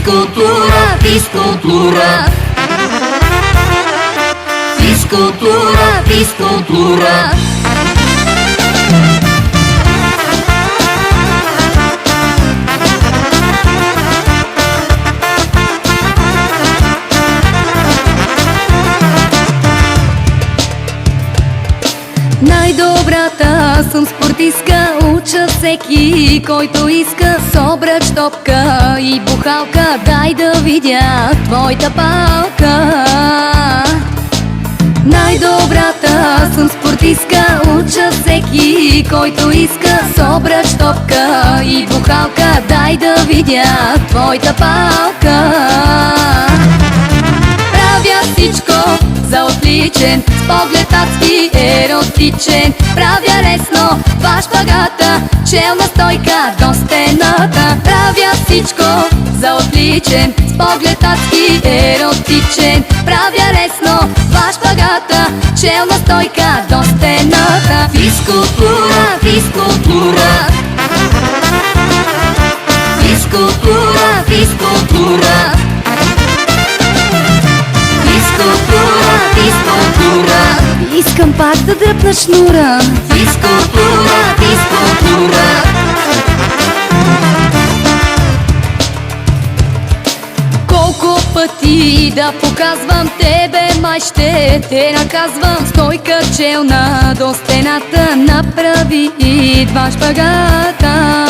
Физкултура, физкултура. Физкултура, физкултура. Най-добрата съм спортистка, уча всеки, който иска. С обръч, топка и бухалка, дай да видя твоята палка. Най-добрата съм спортистка, уча всеки, който иска. С обръч, топка и бухалка, дай да видя твоята палка. Правя всичко за отличен, с поглед адски еротичен. Правя лесно два шпагата, челна стойка до стената. Правя всичко за отличен, с поглед адски еротичен. Правя лесно два шпагата, челна стойка до стената. Физкултура, физкултура. Физкултура, физкултура. Физкултура, физкултура. Искам пак да дръпна шнура. Физкултура, физкултура. Колко пъти да показвам тебе, май ще те наказвам. Стойка челна до стената, направи и два шпагата.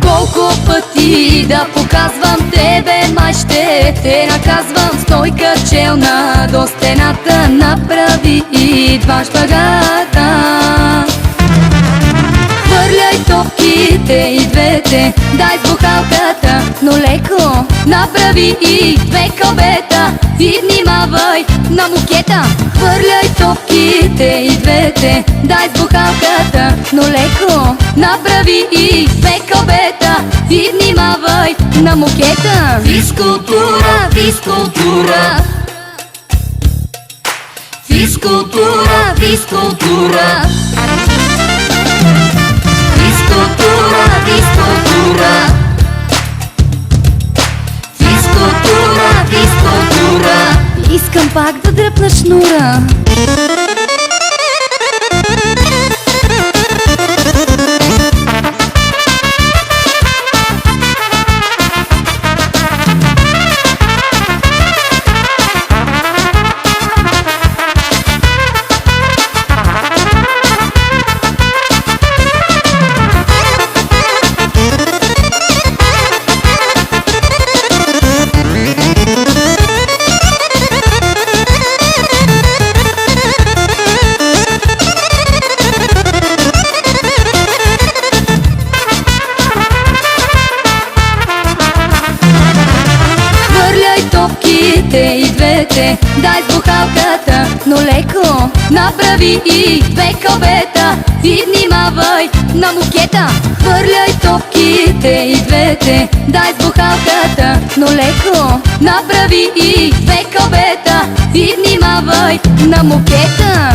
Колко пъти да показвам тебе, май ще те наказвам. Стойка челна до стената, направи и два шпагата. Хвърляй топките и двете, дай с бухалката, но леко. Направи и две кълбета и внимавай на мукета. Хвърляй топките и двете, дай с бухалката, но леко. Направи и две кълбета и внимавай на мукета. Физкултура, физкултура. Физкултура, физкултура. Физкултура, физкултура. Физкултура, физкултура. Искам пак да дръпна шнура. И двете, дай с бухалката, но леко. Направи и две кълбета и внимавай на мукета. Хвърляй топките и двете, дай с бухалката, но леко. Направи и две кълбета и внимавай на мукета.